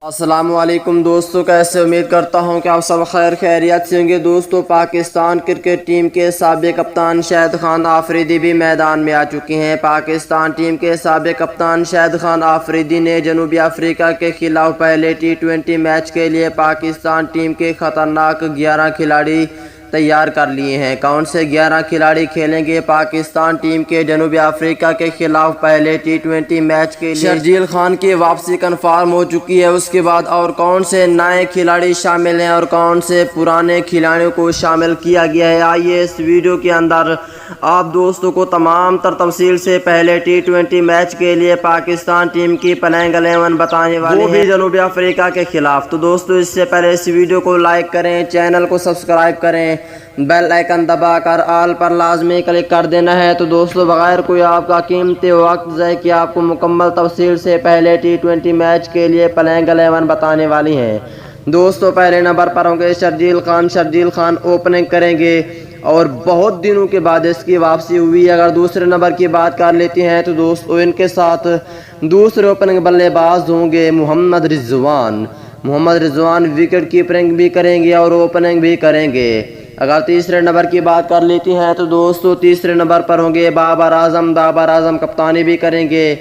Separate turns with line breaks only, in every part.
السلام علیکم دوستو، کیسے امید کرتا ہوں کہ آپ سب خیر خیریت سے ہوں گے۔ دوستو، پاکستان کرکٹ ٹیم کے سابق کپتان شاہد خان آفریدی بھی میدان میں آ چکے ہیں۔ پاکستان ٹیم کے سابق کپتان شاہد خان آفریدی نے جنوبی افریقہ کے خلاف پہلے ٹی20 میچ کے لیے پاکستان ٹیم کے خطرناک 11 کھلاڑی تیار کر لیے ہیں۔ کون سے 11 کھلاڑی کھیلیں گے پاکستان ٹیم کے جنوبی افریقہ کے خلاف پہلے ٹی20 میچ کے لیے؟ شرجیل خان کی واپسی کنفرم ہو چکی ہے۔ اس کے بعد اور کون سے نئے کھلاڑی شامل ہیں اور کون سے پرانے کھلاڑیوں کو شامل کیا گیا ہے، آئیے اس ویڈیو کے اندر آپ دوستوں کو تمام تر تفصیل سے پہلے ٹی20 میچ کے لیے پاکستان ٹیم کی پلینگ 11 بتانے والے ہیں، وہ بھی جنوبی افریقہ کے خلاف۔ تو دوستو، اس سے پہلے اس ویڈیو کو لائک کریں، چینل کو سبسکرائب کریں، بیل آئیکن دبا کر آل پر لازمی کلک کر دینا ہے۔ تو دوستو، بغیر کوئی آپ کا قیمتی وقت ضائع کیے آپ کو مکمل تفصیل سے پہلے ٹی20 میچ کے لیے پلینگ 11 بتانے والی ہیں۔ دوستو، پہلے نمبر پر ہوں گے شرجیل خان اوپننگ کریں گے اور بہت دنوں کے بعد اس کی واپسی ہوئی ہے۔ اگر دوسرے نمبر کی بات کر لیتے ہیں تو دوستو، ان کے ساتھ دوسرے اوپننگ بلے باز ہوں گے محمد رضوان وکٹ کیپرنگ بھی کریں گے اور اوپننگ بھی کریں گے۔ اگر تیسرے نمبر کی بات کر لیتی ہیں تو دوستو، تیسرے نمبر پر ہوں گے بابر اعظم کپتانی بھی کریں گے۔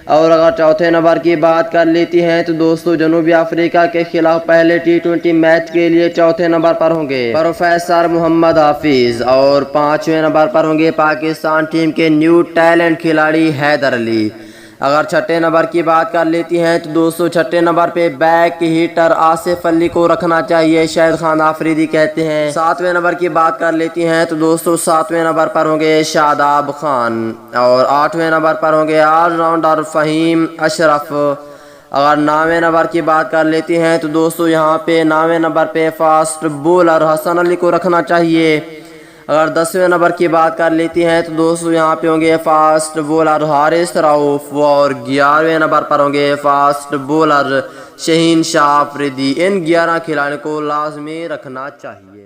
اور اگر چوتھے نمبر کی بات کر لیتی ہیں تو دوستو، جنوبی افریقہ کے خلاف پہلے ٹی20 میچ کے لیے چوتھے نمبر پر ہوں گے پروفیسر محمد حافظ، اور پانچویں نمبر پر ہوں گے پاکستان ٹیم کے نیو ٹیلنٹ کھلاڑی حیدر علی۔ اگر چھٹے نمبر کی بات کر لیتی ہیں تو دوستو، چھٹے نمبر پہ بیک ہیٹر آصف علی کو رکھنا چاہیے، شاہد خان آفریدی کہتے ہیں۔ ساتویں نمبر کی بات کر لیتی ہیں تو دوستو، ساتویں نمبر پر ہوں گے شاداب خان، اور آٹھویں نمبر پر ہوں گے آل راؤنڈر فہیم اشرف۔ اگر نویں نمبر کی بات کر لیتی ہیں تو دوستو، یہاں پہ نویں نمبر پہ فاسٹ بولر حسن علی کو رکھنا چاہیے۔ اگر 10ویں نمبر کی بات کر لیتی ہیں تو دوستو، یہاں پہ ہوں گے فاسٹ بولر حارث رؤف، اور 11ویں نمبر پر ہوں گے فاسٹ بولر شہین شاہ آفریدی۔ ان 11 کھلاڑیوں کو لازمی رکھنا چاہیے۔